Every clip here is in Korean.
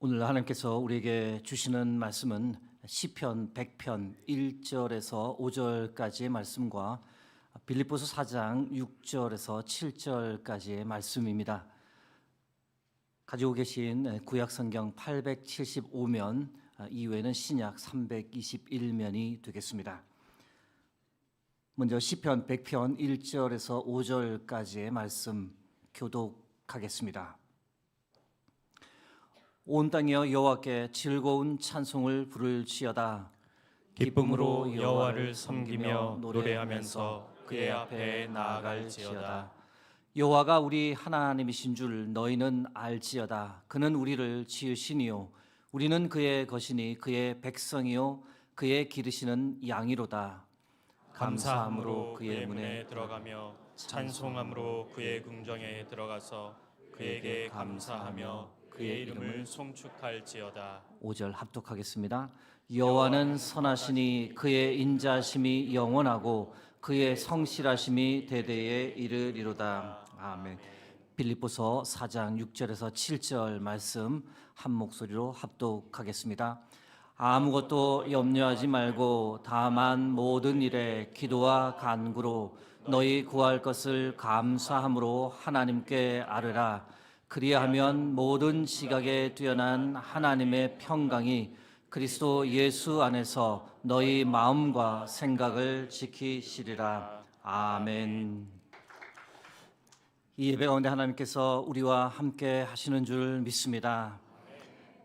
오늘 하나님께서 우리에게 주시는 말씀은 시편 100편 1절에서 5절까지의 말씀과 빌립보서 4장 6절에서 7절까지의 말씀입니다. 가지고 계신 구약성경 875면 이외에는 신약 321면이 되겠습니다. 먼저 시편 100편 1절에서 5절까지의 말씀 교독하겠습니다. 온 땅이여 여호와께 즐거운 찬송을 부를지어다. 기쁨으로 여호와를 섬기며 노래하면서 그의 앞에 나아갈지어다. 여호와가 우리 하나님이신 줄 너희는 알지어다. 그는 우리를 지으시니요 우리는 그의 것이니 그의 백성이요 그의 기르시는 양이로다. 감사함으로 그의 문에 들어가며 찬송함으로 그의 궁정에 들어가서 그에게 감사하며 그의 이름을 송축할지어다. 5절 합독하겠습니다. 여호와는 선하시니 그의 인자심이 영원하고 그의 성실하심이 대대에 이르리로다. 아멘. 빌립보서 4장 6절에서 7절 말씀 한 목소리로 합독하겠습니다. 아무것도 염려하지 말고 다만 모든 일에 기도와 간구로 너희 구할 것을 감사함으로 하나님께 아뢰라. 그리하면 모든 지각에 뛰어난 하나님의 평강이 그리스도 예수 안에서 너희 마음과 생각을 지키시리라. 아멘. 이 예배 가운데 하나님께서 우리와 함께 하시는 줄 믿습니다.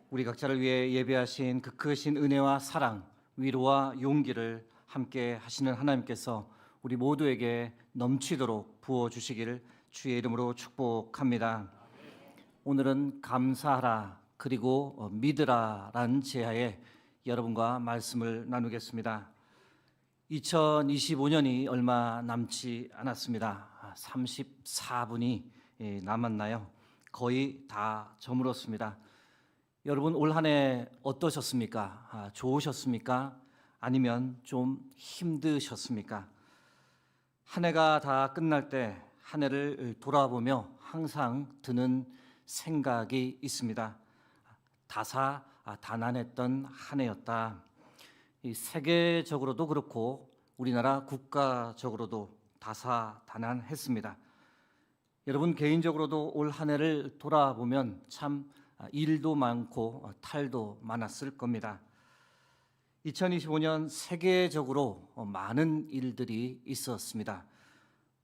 우리 각자를 위해 예배하신 그 크신 은혜와 사랑, 위로와 용기를 함께 하시는 하나님께서 우리 모두에게 넘치도록 부어주시기를 주의 이름으로 축복합니다. 오늘은 감사하라 그리고 믿으라라는 제하에 여러분과 말씀을 나누겠습니다. 2025년이 얼마 남지 않았습니다. 34분이 남았나요? 거의 다 저물었습니다. 여러분 올 한 해 어떠셨습니까? 좋으셨습니까? 아니면 좀 힘드셨습니까? 한 해가 다 끝날 때 한 해를 돌아보며 항상 드는 생각이 있습니다. 다사다난했던 한 해였다. 세계적으로도 그렇고 우리나라 국가적으로도 다사다난했습니다. 여러분 개인적으로도 올 한 해를 돌아보면 참 일도 많고 탈도 많았을 겁니다. 2025년 세계적으로 많은 일들이 있었습니다.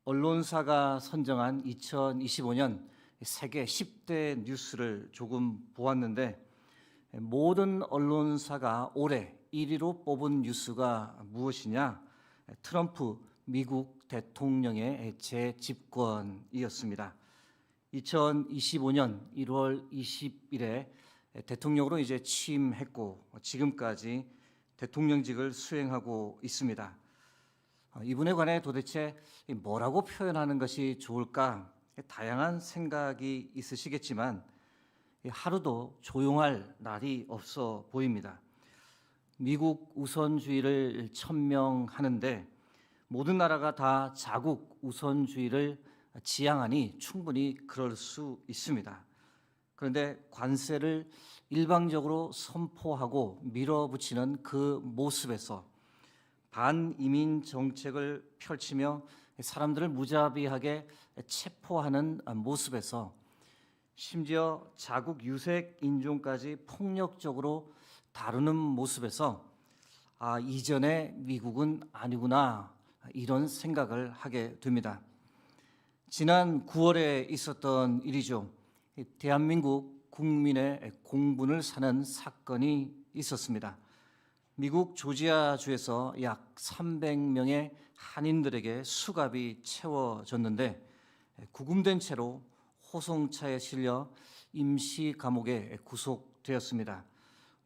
언론사가 선정한 2025년 세계 10대 뉴스를 조금 보았는데 모든 언론사가 올해 1위로 뽑은 뉴스가 무엇이냐? 트럼프 미국 대통령의 재집권이었습니다. 2025년 1월 20일에 대통령으로 이제 취임했고 지금까지 대통령직을 수행하고 있습니다. 이분에 관해 도대체 뭐라고 표현하는 것이 좋을까? 다양한 생각이 있으시겠지만 하루도 조용할 날이 없어 보입니다. 미국 우선주의를 천명하는데 모든 나라가 다 자국 우선주의를 지향하니 충분히 그럴 수 있습니다. 그런데 관세를 일방적으로 선포하고 밀어붙이는 그 모습에서 반이민 정책을 펼치며 사람들을 무자비하게 체포하는 모습에서 심지어 자국 유색 인종까지 폭력적으로 다루는 모습에서 이전의 미국은 아니구나 이런 생각을 하게 됩니다. 지난 9월에 있었던 일이죠. 대한민국 국민의 공분을 사는 사건이 있었습니다. 미국 조지아주에서 약 300명의 한인들에게 수갑이 채워졌는데 구금된 채로 호송차에 실려 임시 감옥에 구속되었습니다.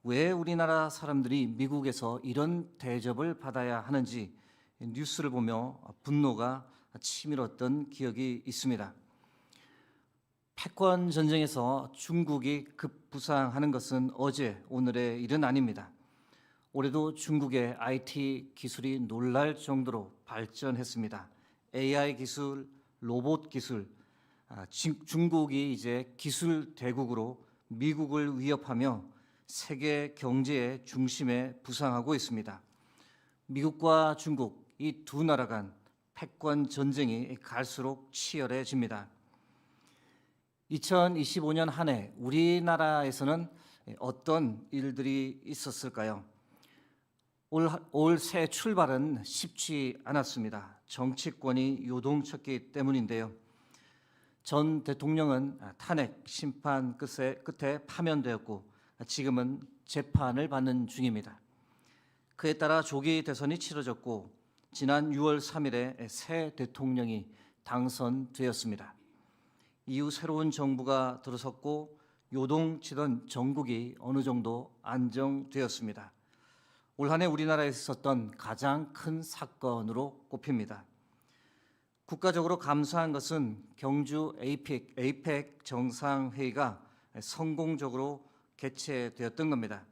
왜 우리나라 사람들이 미국에서 이런 대접을 받아야 하는지 뉴스를 보며 분노가 치밀었던 기억이 있습니다. 패권 전쟁에서 중국이 급부상하는 것은 어제 오늘의 일은 아닙니다. 올해도 중국의 IT 기술이 놀랄 정도로 발전했습니다. AI 기술, 로봇 기술, 중국이 이제 기술 대국으로 미국을 위협하며 세계 경제의 중심에 부상하고 있습니다. 미국과 중국 이 두 나라 간 패권 전쟁이 갈수록 치열해집니다. 2025년 한 해 우리나라에서는 어떤 일들이 있었을까요? 올 새 출발은 쉽지 않았습니다. 정치권이 요동쳤기 때문인데요. 전 대통령은 탄핵 심판 끝에 파면되었고 지금은 재판을 받는 중입니다. 그에 따라 조기 대선이 치러졌고 지난 6월 3일에 새 대통령이 당선되었습니다. 이후 새로운 정부가 들어섰고 요동치던 전국이 어느 정도 안정되었습니다. 올 한 해 우리나라에 있었던 가장 큰 사건으로 꼽힙니다. 국가적으로 감사한 것은 경주 APEC 정상회의가 성공적으로 개최되었던 겁니다.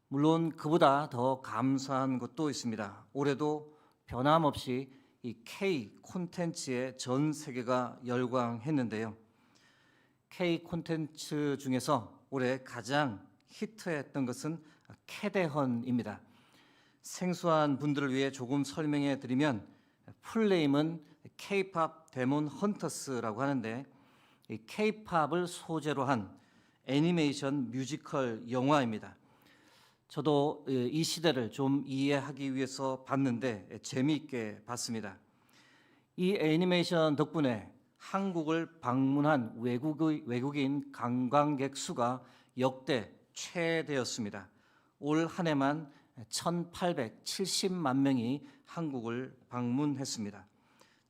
물론 그보다 더 감사한 것도 있습니다. 올해도 변함없이 이 K 콘텐츠에 전 세계가 열광했는데요. K 콘텐츠 중에서 올해 가장 히트했던 것은 캐대헌입니다. 생소한 분들을 위해 조금 설명해 드리면 풀네임은 K-팝 데몬 헌터스라고 하는데 이 K-팝을 소재로 한 애니메이션 뮤지컬 영화입니다. 저도 이 시대를 좀 이해하기 위해서 봤는데 재미있게 봤습니다. 이 애니메이션 덕분에 한국을 방문한 외국인 관광객 수가 역대 최대였습니다. 올 한 해만 1,870만 명이 한국을 방문했습니다.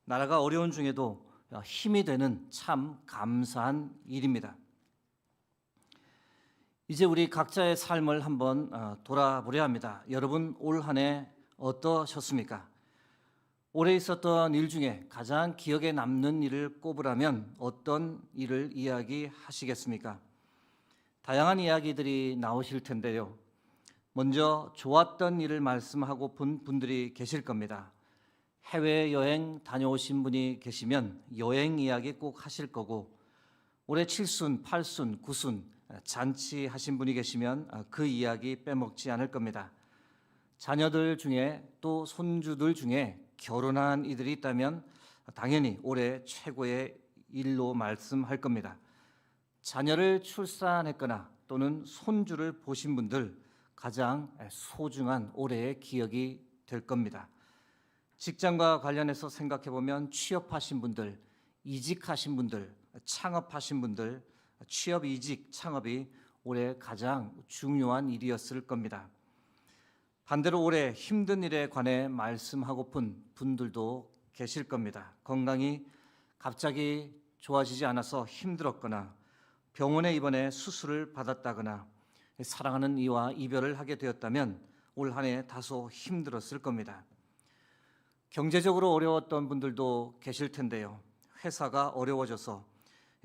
나라가 어려운 중에도 힘이 되는 참 감사한 일입니다. 이제 우리 각자의 삶을 한번 돌아보려 합니다. 여러분 올 한 해 어떠셨습니까? 올해 있었던 일 중에 가장 기억에 남는 일을 꼽으라면 어떤 일을 이야기하시겠습니까? 다양한 이야기들이 나오실 텐데요. 먼저 좋았던 일을 말씀하고픈 분들이 계실 겁니다. 해외여행 다녀오신 분이 계시면 여행 이야기 꼭 하실 거고 올해 칠순, 팔순, 구순 잔치하신 분이 계시면 그 이야기 빼먹지 않을 겁니다. 자녀들 중에 또 손주들 중에 결혼한 이들이 있다면 당연히 올해 최고의 일로 말씀할 겁니다. 자녀를 출산했거나 또는 손주를 보신 분들 가장 소중한 올해의 기억이 될 겁니다. 직장과 관련해서 생각해 보면 취업하신 분들, 이직하신 분들, 창업하신 분들, 취업, 이직, 창업이 올해 가장 중요한 일이었을 겁니다. 반대로 올해 힘든 일에 관해 말씀하고픈 분들도 계실 겁니다. 건강이 갑자기 좋아지지 않아서 힘들었거나 병원에 입원해 수술을 받았다거나 사랑하는 이와 이별을 하게 되었다면 올 한 해 다소 힘들었을 겁니다. 경제적으로 어려웠던 분들도 계실 텐데요. 회사가 어려워져서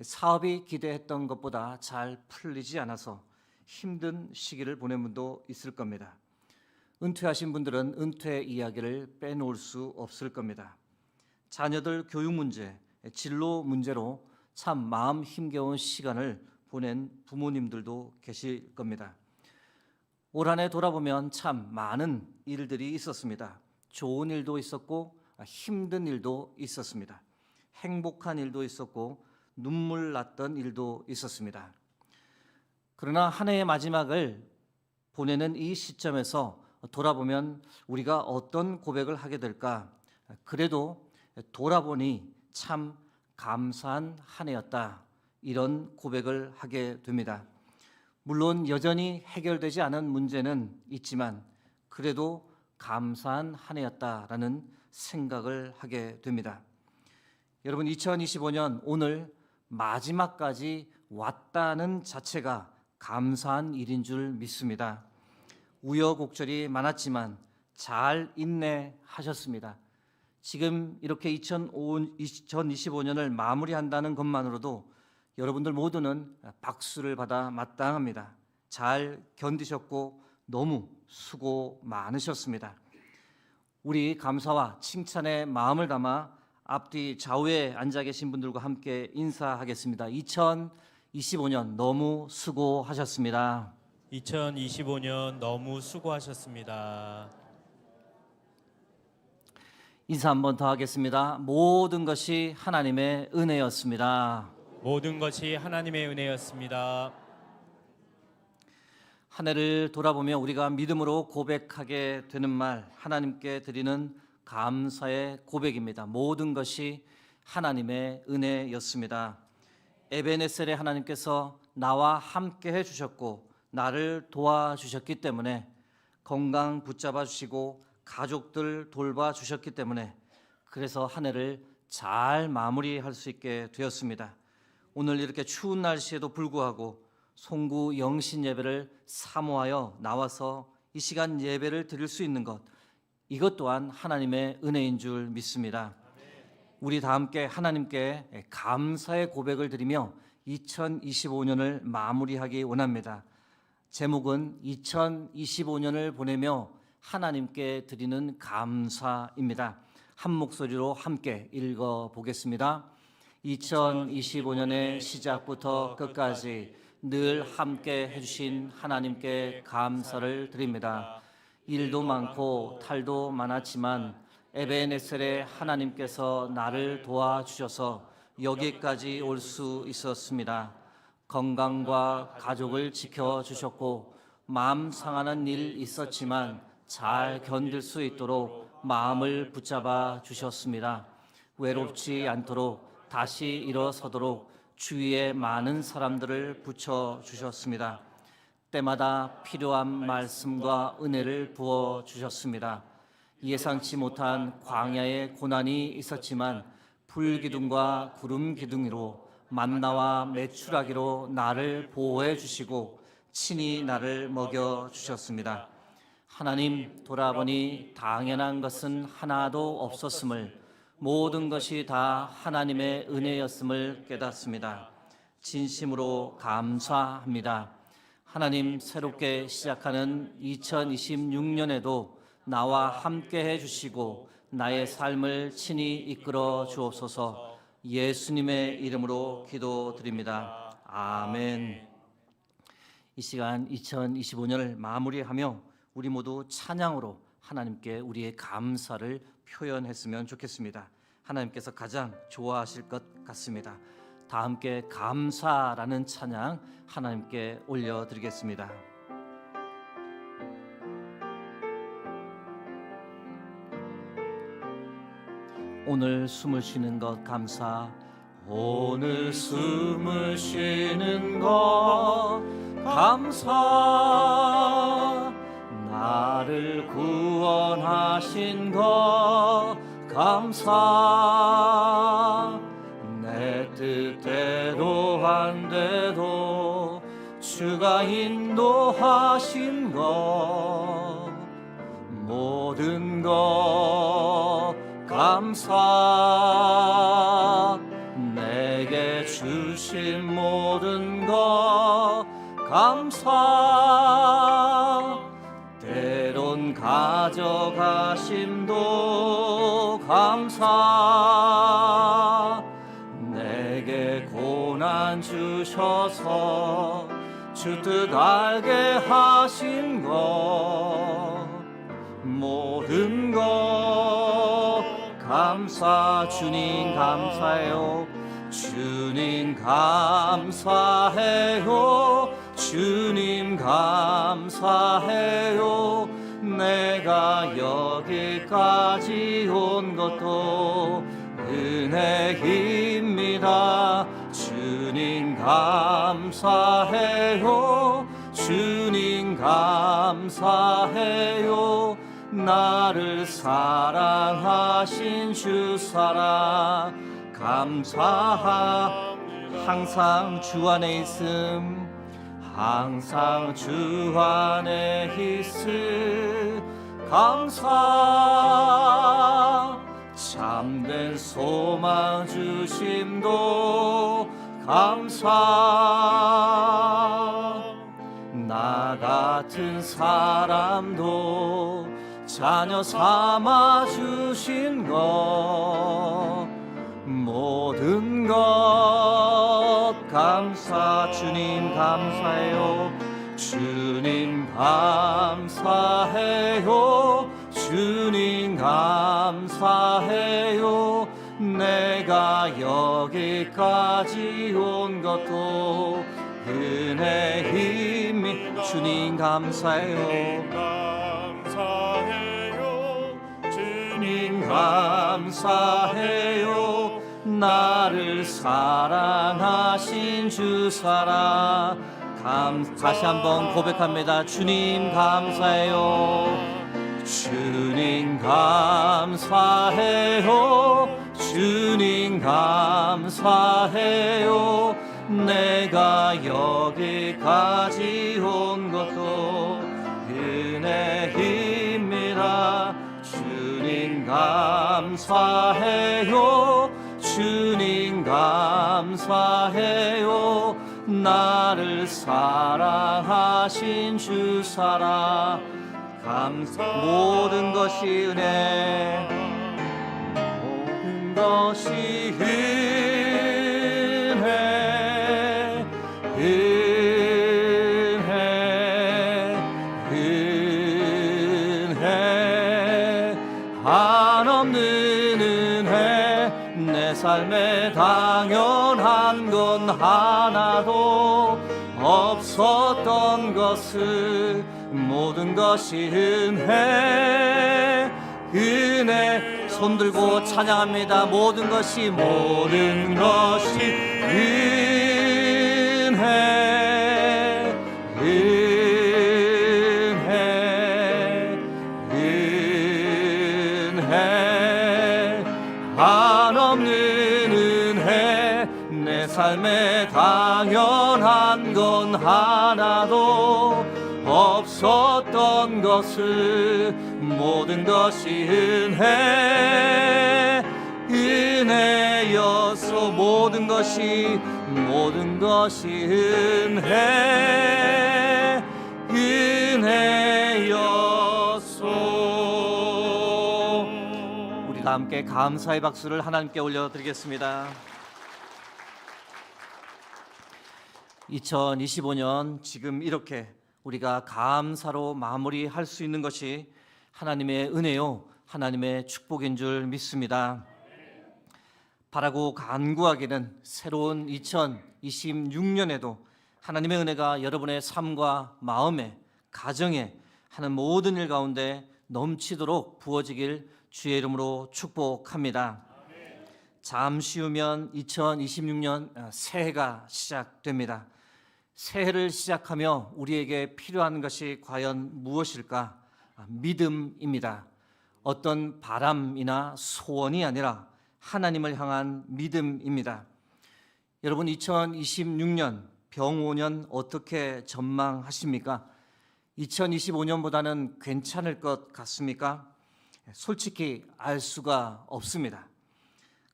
사업이 기대했던 것보다 잘 풀리지 않아서 힘든 시기를 보낸 분도 있을 겁니다. 은퇴하신 분들은 은퇴 이야기를 빼놓을 수 없을 겁니다. 자녀들 교육 문제, 진로 문제로 참 마음 힘겨운 시간을 보낸 부모님들도 계실 겁니다. 올 한 해 돌아보면 참 많은 일들이 있었습니다. 좋은 일도 있었고 힘든 일도 있었습니다. 행복한 일도 있었고 눈물 났던 일도 있었습니다. 그러나 한 해의 마지막을 보내는 이 시점에서 돌아보면 우리가 어떤 고백을 하게 될까? 그래도 돌아보니 참 감사한 한 해였다. 이런 고백을 하게 됩니다. 물론 여전히 해결되지 않은 문제는 있지만 그래도 감사한 한 해였다라는 생각을 하게 됩니다. 여러분 2025년 오늘 마지막까지 왔다는 자체가 감사한 일인 줄 믿습니다. 우여곡절이 많았지만 잘 인내하셨습니다. 지금 이렇게 2025년을 마무리한다는 것만으로도 여러분들 모두는 박수를 받아 마땅합니다. 잘 견디셨고 너무 수고 많으셨습니다. 우리 감사와 칭찬의 마음을 담아 앞뒤 좌우에 앉아 계신 분들과 함께 인사하겠습니다. 25년 너무 수고하셨습니다. 2025년 너무 수고하셨습니다. 인사 한 번 더 하겠습니다. 모든 것이 하나님의 은혜였습니다. 모든 것이 하나님의 은혜였습니다. 한 해를 돌아보며 우리가 믿음으로 고백하게 되는 말, 하나님께 드리는 감사의 고백입니다. 모든 것이 하나님의 은혜였습니다. 에베네셀의 하나님께서 나와 함께 해주셨고 나를 도와주셨기 때문에, 건강 붙잡아 주시고 가족들 돌봐주셨기 때문에, 그래서 한 해를 잘 마무리할 수 있게 되었습니다. 오늘 이렇게 추운 날씨에도 불구하고 송구 영신 예배를 사모하여 나와서 이 시간 예배를 드릴 수 있는 것, 이것 또한 하나님의 은혜인 줄 믿습니다. 우리 다 함께 하나님께 감사의 고백을 드리며 2025년을 마무리하기 원합니다. 제목은 2025년을 보내며 하나님께 드리는 감사입니다. 한 목소리로 함께 읽어보겠습니다. 2025년의 시작부터 끝까지 늘 함께 해주신 하나님께 감사를 드립니다. 일도 많고 탈도 많았지만 에베네셀의 하나님께서 나를 도와주셔서 여기까지 올 수 있었습니다. 건강과 가족을 지켜주셨고 마음 상하는 일 있었지만 잘 견딜 수 있도록 마음을 붙잡아 주셨습니다. 외롭지 않도록 다시 일어서도록 주위에 많은 사람들을 붙여주셨습니다. 때마다 필요한 말씀과 은혜를 부어주셨습니다. 예상치 못한 광야의 고난이 있었지만 불기둥과 구름기둥으로 만나와 메추라기로 나를 보호해 주시고 친히 나를 먹여주셨습니다. 하나님, 돌아보니 당연한 것은 하나도 없었음을, 모든 것이 다 하나님의 은혜였음을 깨닫습니다. 진심으로 감사합니다. 하나님, 새롭게 시작하는 2026년에도 나와 함께 해주시고 나의 삶을 친히 이끌어 주옵소서. 예수님의 이름으로 기도드립니다. 아멘. 이 시간 2025년을 마무리하며 우리 모두 찬양으로 하나님께 우리의 감사를 표현했으면 좋겠습니다. 하나님께서 가장 좋아하실 것 같습니다. 다 함께 감사라는 찬양 하나님께 올려드리겠습니다. 오늘 숨을 쉬는 것 감사, 오늘 숨을 쉬는 것 감사, 나를 구원하신 것 감사, 내 뜻대로 안 돼도 주가 인도하신 것 모든 것 감사, 내게 주신 모든 것 감사, 때론 가져가심도 감사, 내게 고난 주셔서 주 뜻 알게 하신 것 모든 것 감사. 주님 감사해요. 주님 감사해요. 주님 감사해요. 내가 여기까지 온 것도 은혜입니다. 주님 감사해요. 주님 감사해요. 나를 사랑하신 주 사랑 감사합니다. 항상 주 안에 있음, 항상 주 안에 있음 감사. 참된 소망 주심도 감사. 나 같은 사람도 자녀 삼아 주신 것 모든 것 주님 감사해요. 주님 감사해요. 주님 감사해요. 내가 여기까지 온 것도 은혜임이. 주님 감사해요. 주님 감사해요. 나를 사랑하신 주 사랑. 다시 한번 고백합니다. 주님 감사해요. 주님 감사해요. 주님 감사해요. 내가 여기까지 온 것도 은혜입니다. 주님 감사해요. 주님 감사해요. 나를 사랑하신 주 사랑. 모든 것이 은혜, 모든 것이 은혜, 은혜, 한없는 은혜. 내 삶에 당연한 건 하나도 없었던 것을 모든 것이 은혜, 은혜. 손 들고 찬양합니다. 모든 것이 은혜, 은혜, 은혜. 한없는 은혜. 내 삶에 당연한 건 하나도 없었던 것을 모든 것이 은혜, 은혜여서. 모든 것이 은혜, 은혜여서. 우리가 함께 감사의 박수를 하나님께 올려드리겠습니다. 2025년 지금 이렇게 우리가 감사로 마무리할 수 있는 것이 하나님의 은혜요, 하나님의 축복인 줄 믿습니다. 바라고 간구하기는 새로운 2026년에도 하나님의 은혜가 여러분의 삶과 마음에, 가정에 하는 모든 일 가운데 넘치도록 부어지길 주의 이름으로 축복합니다. 잠시 후면 2026년 새해가 시작됩니다. 새해를 시작하며 우리에게 필요한 것이 과연 무엇일까? 믿음입니다. 어떤 바람이나 소원이 아니라 하나님을 향한 믿음입니다. 여러분, 2026년 병오년 어떻게 전망하십니까? 2025년보다는 괜찮을 것 같습니까? 솔직히 알 수가 없습니다.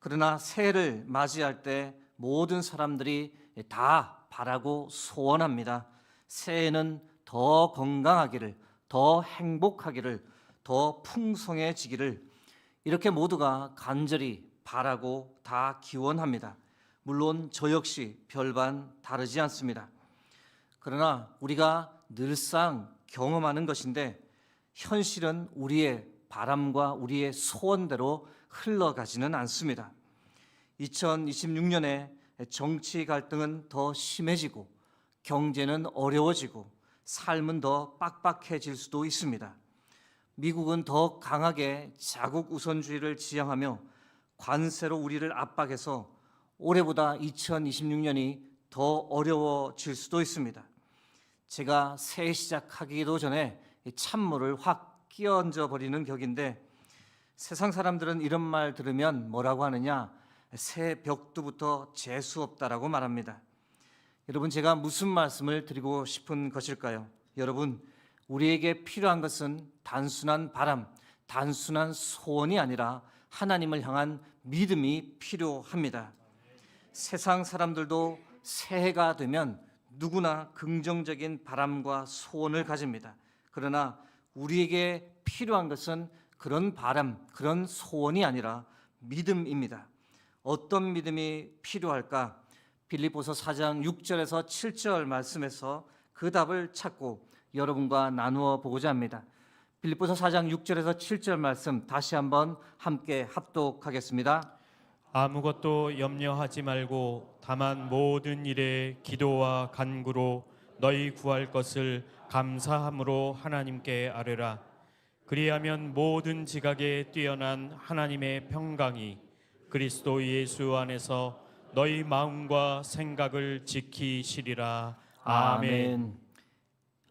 그러나 새해를 맞이할 때 모든 사람들이 다 바라고 소원합니다. 새해는 더 건강하기를, 더 행복하기를, 더 풍성해지기를, 이렇게 모두가 간절히 바라고 다 기원합니다. 물론 저 역시 별반 다르지 않습니다. 그러나 우리가 늘상 경험하는 것인데 현실은 우리의 바람과 우리의 소원대로 흘러가지는 않습니다. 2026년에 정치 갈등은 더 심해지고 경제는 어려워지고 삶은 더 빡빡해질 수도 있습니다. 미국은 더 강하게 자국 우선주의를 지향하며 관세로 우리를 압박해서 올해보다 2026년이 더 어려워질 수도 있습니다. 제가 새해 시작하기도 전에 찬물을 확 끼얹어 버리는 격인데, 세상 사람들은 이런 말 들으면 뭐라고 하느냐? 새 벽두부터 재수 없다라고 말합니다. 여러분, 제가 무슨 말씀을 드리고 싶은 것일까요? 여러분, 우리에게 필요한 것은 단순한 바람, 단순한 소원이 아니라 하나님을 향한 믿음이 필요합니다. 세상 사람들도 새해가 되면 누구나 긍정적인 바람과 소원을 가집니다. 그러나 우리에게 필요한 것은 그런 바람, 그런 소원이 아니라 믿음입니다. 어떤 믿음이 필요할까? 빌립보서 4장 6절에서 7절 말씀에서 그 답을 찾고 여러분과 나누어 보고자 합니다. 빌립보서 4장 6절에서 7절 말씀 다시 한번 함께 합독하겠습니다. 아무것도 염려하지 말고 다만 모든 일에 기도와 간구로 너희 구할 것을 감사함으로 하나님께 아뢰라. 그리하면 모든 지각에 뛰어난 하나님의 평강이 그리스도 예수 안에서 너희 마음과 생각을 지키시리라. 아멘.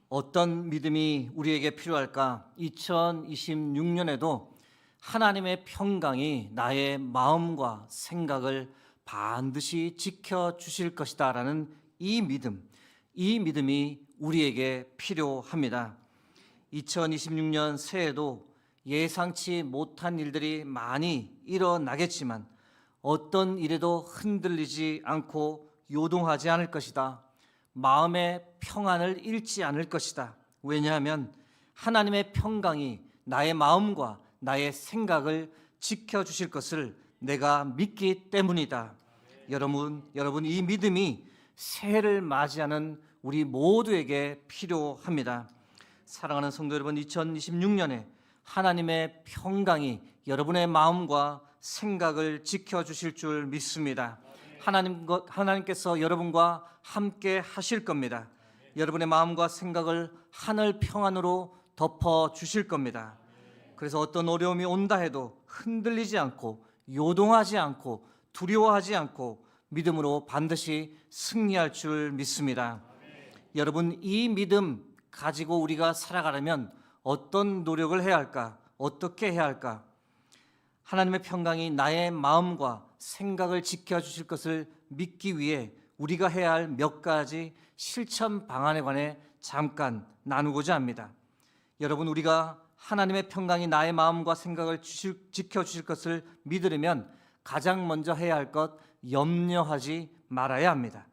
어떤 믿음이 우리에게 필요할까? 2026년에도 하나님의 평강이 나의 마음과 생각을 반드시 지켜주실 것이다 라는 이 믿음이 우리에게 필요합니다. 2026년 새해에도 예상치 못한 일들이 많이 일어나겠지만 어떤 일에도 흔들리지 않고 요동하지 않을 것이다. 마음의 평안을 잃지 않을 것이다. 왜냐하면 하나님의 평강이 나의 마음과 나의 생각을 지켜주실 것을 내가 믿기 때문이다. 여러분 이 믿음이 새해를 맞이하는 우리 모두에게 필요합니다. 사랑하는 성도 여러분, 2026년에 하나님의 평강이 여러분의 마음과 생각을 지켜주실 줄 믿습니다. 하나님께서 여러분과 함께 하실 겁니다. 여러분의 마음과 생각을 하늘 평안으로 덮어주실 겁니다. 그래서 어떤 어려움이 온다 해도 흔들리지 않고 요동하지 않고 두려워하지 않고 믿음으로 반드시 승리할 줄 믿습니다. 여러분, 이 믿음 가지고 우리가 살아가려면 어떤 노력을 해야 할까? 어떻게 해야 할까? 하나님의 평강이 나의 마음과 생각을 지켜주실 것을 믿기 위해 우리가 해야 할 몇 가지 실천 방안에 관해 잠깐 나누고자 합니다. 여러분, 우리가 하나님의 평강이 나의 마음과 생각을 지켜주실 것을 믿으려면 가장 먼저 해야 할 것, 염려하지 말아야 합니다.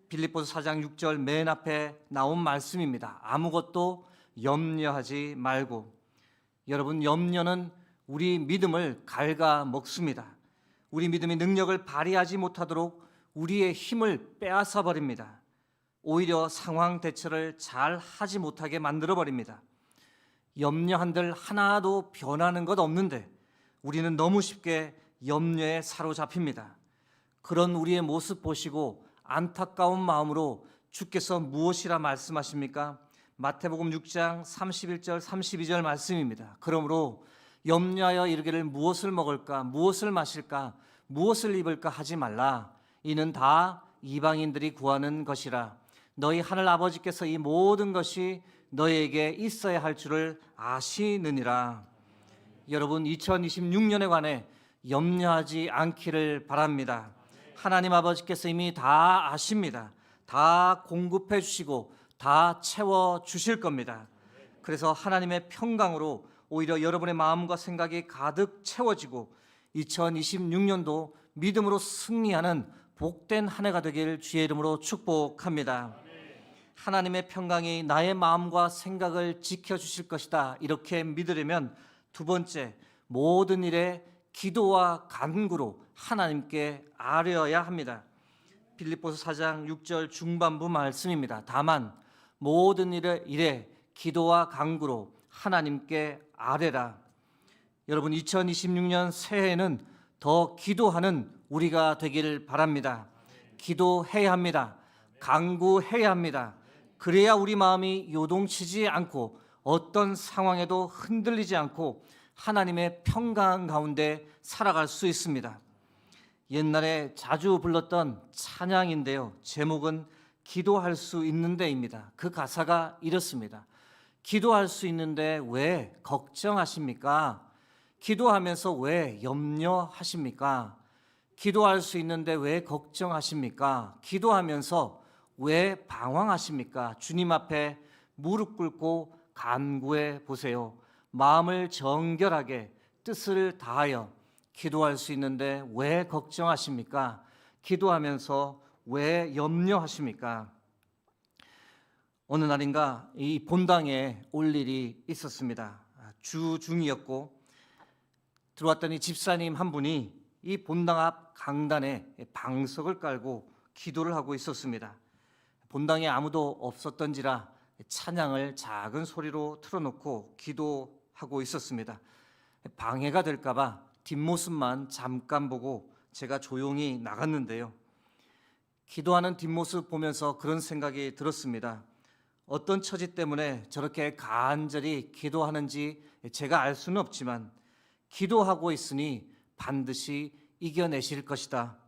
빌립보서 4장 6절 맨 앞에 나온 말씀입니다. 아무것도 염려하지 말고. 여러분, 염려는 우리 믿음을 갉아먹습니다. 우리 믿음이 능력을 발휘하지 못하도록 우리의 힘을 빼앗아 버립니다. 오히려 상황 대처를 잘 하지 못하게 만들어 버립니다. 염려한들 하나도 변하는 것 없는데 우리는 너무 쉽게 염려에 사로잡힙니다. 그런 우리의 모습 보시고 안타까운 마음으로 주께서 무엇이라 말씀하십니까? 마태복음 6장 31절 32절 말씀입니다. 그러므로 염려하여 이르기를 무엇을 먹을까, 무엇을 마실까, 무엇을 입을까 하지 말라. 이는 다 이방인들이 구하는 것이라. 너희 하늘 아버지께서 이 모든 것이 너희에게 있어야 할 줄을 아시느니라. 여러분, 2026년에 관해 염려하지 않기를 바랍니다. 하나님 아버지께서 이미 다 아십니다. 다 공급해 주시고 다 채워 주실 겁니다. 그래서 하나님의 평강으로 오히려 여러분의 마음과 생각이 가득 채워지고 2026년도 믿음으로 승리하는 복된 한 해가 되길 주의 이름으로 축복합니다. 하나님의 평강이 나의 마음과 생각을 지켜주실 것이다, 이렇게 믿으려면 두 번째, 모든 일에 기도와 간구로 하나님께 아뢰어야 합니다. 빌립보서 4장 6절 중반부 말씀입니다. 다만 모든 일에 기도와 간구로 하나님께 아뢰라. 여러분, 2026년 새해에는 더 기도하는 우리가 되길 바랍니다. 기도해야 합니다. 간구해야 합니다. 그래야 우리 마음이 요동치지 않고 어떤 상황에도 흔들리지 않고 하나님의 평강 가운데 살아갈 수 있습니다. 옛날에 자주 불렀던 찬양인데요, 제목은 기도할 수 있는데입니다. 그 가사가 이렇습니다. 기도할 수 있는데 왜 걱정하십니까? 기도하면서 왜 염려하십니까? 기도할 수 있는데 왜 걱정하십니까? 기도하면서 왜 방황하십니까? 주님 앞에 무릎 꿇고 간구해 보세요. 마음을 정결하게 뜻을 다하여 기도할 수 있는데 왜 걱정하십니까? 기도하면서 왜 염려하십니까? 어느 날인가 이 본당에 올 일이 있었습니다. 주중이었고 들어왔더니 집사님 한 분이 이 본당 앞 강단에 방석을 깔고 기도를 하고 있었습니다. 본당에 아무도 없었던지라 찬양을 작은 소리로 틀어놓고 기도하고 있었습니다. 방해가 될까 봐 뒷모습만 잠깐 보고 제가 조용히 나갔는데요. 기도하는 뒷모습 보면서 그런 생각이 들었습니다. 어떤 처지 때문에 저렇게 간절히 기도하는지 제가 알 수는 없지만 기도하고 있으니 반드시 이겨내실 것이다.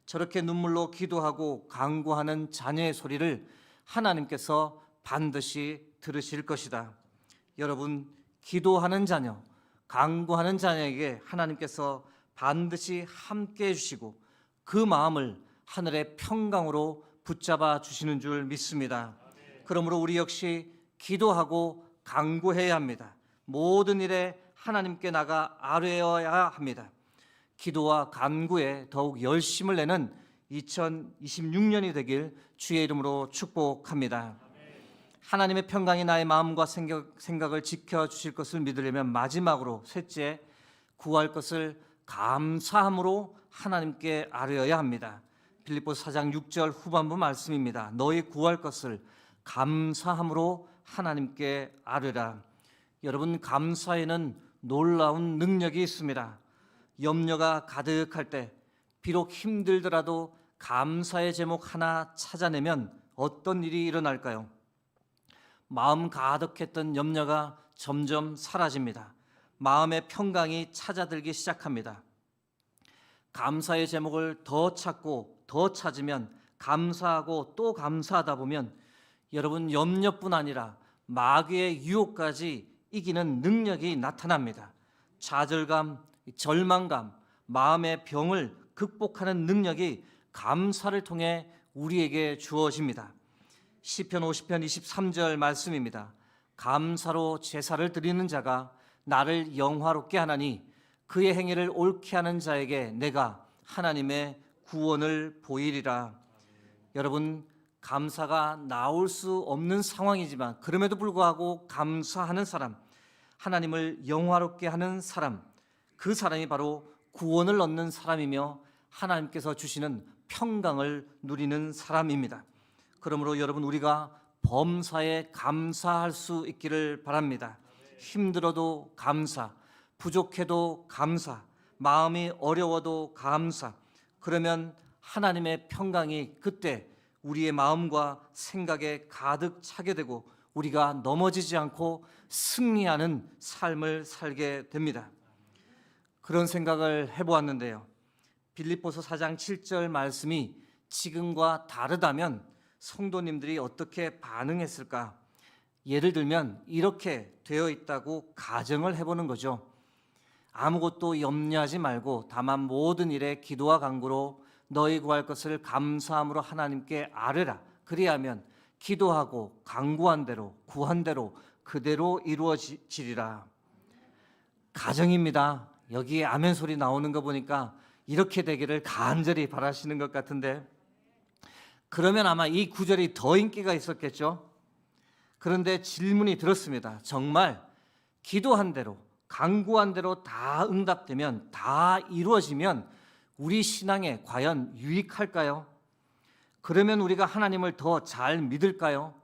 저렇게 눈물로 기도하고 간구하는 자녀의 소리를 하나님께서 반드시 들으실 것이다. 여러분, 기도하는 자녀, 간구하는 자녀에게 하나님께서 반드시 함께 해주시고 그 마음을 하늘의 평강으로 붙잡아 주시는 줄 믿습니다. 그러므로 우리 역시 기도하고 간구해야 합니다. 모든 일에 하나님께 나가 아뢰어야 합니다. 기도와 간구에 더욱 열심을 내는 2026년이 되길 주의 이름으로 축복합니다. 하나님의 평강이 나의 마음과 생각을 지켜주실 것을 믿으려면 마지막으로 셋째, 구할 것을 감사함으로 하나님께 아뢰어야 합니다. 빌립보서 4장 6절 후반부 말씀입니다. 너희 구할 것을 감사함으로 하나님께 아뢰라. 여러분, 감사에는 놀라운 능력이 있습니다. 염려가 가득할 때 비록 힘들더라도 감사의 제목 하나 찾아내면 어떤 일이 일어날까요? 마음 가득했던 염려가 점점 사라집니다. 마음의 평강이 찾아들기 시작합니다. 감사의 제목을 더 찾고 더 찾으면 감사하고 또 감사하다 보면 여러분, 염려뿐 아니라 마귀의 유혹까지 이기는 능력이 나타납니다. 좌절감, 절망감, 마음의 병을 극복하는 능력이 감사를 통해 우리에게 주어집니다. 시편 50편 23절 말씀입니다. 감사로 제사를 드리는 자가 나를 영화롭게 하나니 그의 행위를 옳게 하는 자에게 내가 하나님의 구원을 보이리라. 여러분, 감사가 나올 수 없는 상황이지만 그럼에도 불구하고 감사하는 사람, 하나님을 영화롭게 하는 사람, 그 사람이 바로 구원을 얻는 사람이며 하나님께서 주시는 평강을 누리는 사람입니다. 그러므로 여러분, 우리가 범사에 감사할 수 있기를 바랍니다. 힘들어도 감사, 부족해도 감사, 마음이 어려워도 감사. 그러면 하나님의 평강이 그때 우리의 마음과 생각에 가득 차게 되고 우리가 넘어지지 않고 승리하는 삶을 살게 됩니다. 그런 생각을 해보았는데요. 빌립보서 4장 7절 말씀이 지금과 다르다면 성도님들이 어떻게 반응했을까? 예를 들면 이렇게 되어 있다고 가정을 해보는 거죠. 아무것도 염려하지 말고 다만 모든 일에 기도와 간구로 너희 구할 것을 감사함으로 하나님께 아뢰라. 그리하면 기도하고 간구한 대로 구한 대로 그대로 이루어지리라. 가정입니다. 여기에 아멘 소리 나오는 거 보니까 이렇게 되기를 간절히 바라시는 것 같은데, 그러면 아마 이 구절이 더 인기가 있었겠죠. 그런데 질문이 들었습니다. 정말 기도한 대로 간구한 대로 다 응답되면, 다 이루어지면 우리 신앙에 과연 유익할까요? 그러면 우리가 하나님을 더 잘 믿을까요?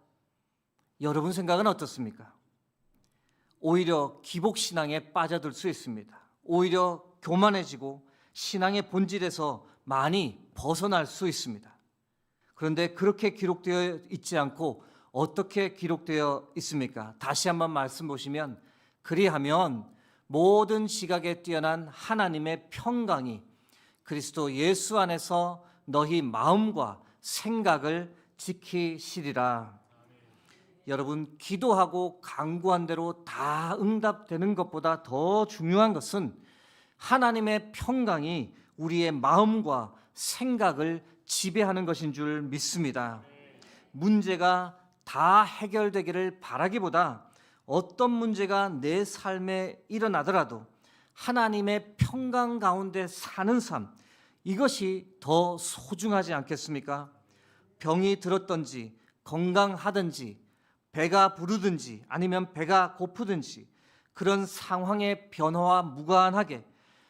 여러분 생각은 어떻습니까? 오히려 기복신앙에 빠져들 수 있습니다. 오히려 교만해지고 신앙의 본질에서 많이 벗어날 수 있습니다. 그런데 그렇게 기록되어 있지 않고 어떻게 기록되어 있습니까? 다시 한번 말씀 보시면, 그리하면 모든 지각에 뛰어난 하나님의 평강이 그리스도 예수 안에서 너희 마음과 생각을 지키시리라. 여러분, 기도하고 간구한 대로 다 응답되는 것보다 더 중요한 것은 하나님의 평강이 우리의 마음과 생각을 지배하는 것인 줄 믿습니다. 문제가 다 해결되기를 바라기보다 어떤 문제가 내 삶에 일어나더라도 하나님의 평강 가운데 사는 삶, 이것이 더 소중하지 않겠습니까? 병이 들었든지 건강하든지 배가 부르든지 아니면 배가 고프든지 그런 상황의 변화와 무관하게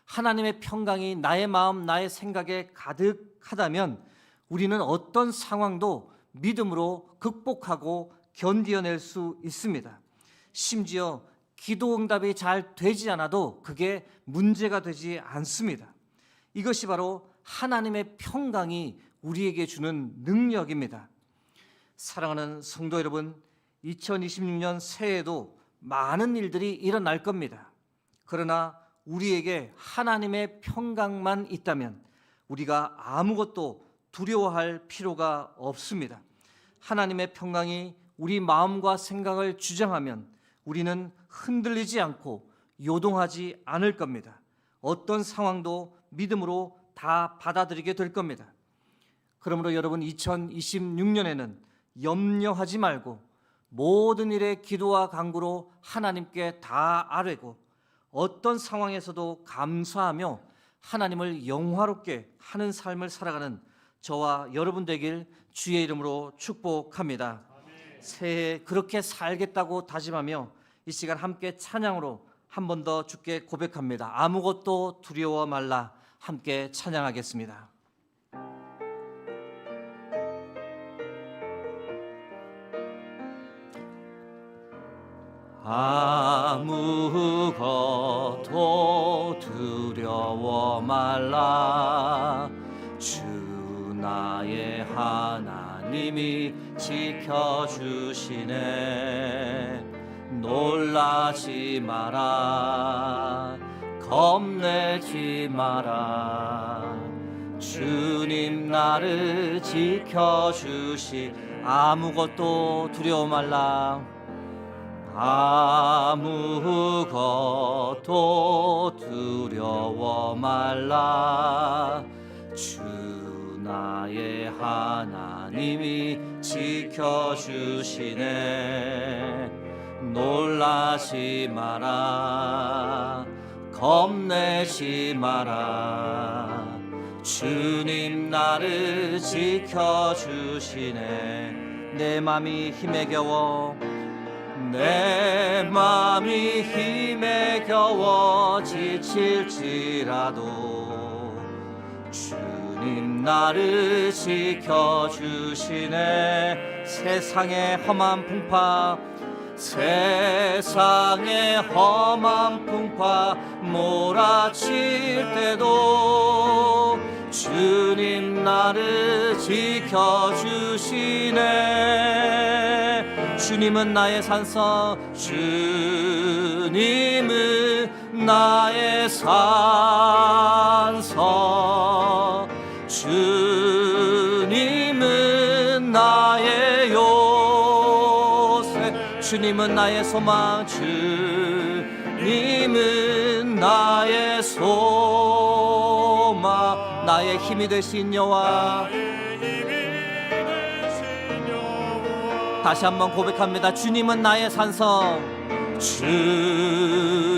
하나님의 평강이 나의 마음, 나의 생각에 가득하다면 우리는 어떤 상황도 믿음으로 극복하고 견디어낼 수 있습니다. 심지어 기도 응답이 잘 되지 않아도 그게 문제가 되지 않습니다. 이것이 바로 하나님의 평강이 우리에게 주는 능력입니다. 사랑하는 성도 여러분, 2026년 새해에도 많은 일들이 일어날 겁니다. 그러나 우리에게 하나님의 평강만 있다면 우리가 아무것도 두려워할 필요가 없습니다. 하나님의 평강이 우리 마음과 생각을 주장하면 우리는 흔들리지 않고 요동하지 않을 겁니다. 어떤 상황도 믿음으로 다 받아들이게 될 겁니다. 그러므로 여러분, 2026년에는 염려하지 말고 모든 일에 기도와 간구로 하나님께 다 아뢰고 어떤 상황에서도 감사하며 하나님을 영화롭게 하는 삶을 살아가는 저와 여러분 되길 주의 이름으로 축복합니다. 새해 그렇게 살겠다고 다짐하며 이 시간 함께 찬양으로 한 번 더 주께 고백합니다. 아무것도 두려워 말라. 함께 찬양하겠습니다. 아무것도 두려워 말라. 주 나의 하나님이 지켜주시네. 놀라지 마라. 겁내지 마라. 주님 나를 지켜주시. 아무것도 두려워 말라. 아무것도 두려워 말라. 주 나의 하나님이 지켜주시네. 놀라지 마라. 겁내지 마라. 주님 나를 지켜주시네. 내 맘이 힘에 겨워 내 맘이 힘에 겨워 지칠지라도 주님 나를 지켜주시네. 세상의 험한 풍파 세상의 험한 풍파 몰아칠 때도 주님 나를 지켜주시네. 주님은 나의 산성, 주님은 나의 산성, 주님은 나의 요새, 주님은 나의 소망, 주님은 나의 소망, 나의 힘이 되신 여호와. 다시 한번 고백합니다. 주님은 나의 산성, 주님은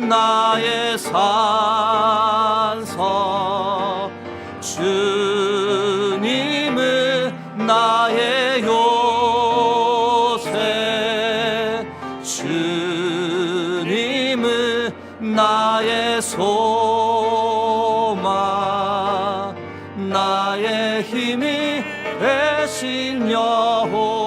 나의 산성, 주님은 나의 요새, 주님은 나의 소망, 나의 힘이 되신 여호와.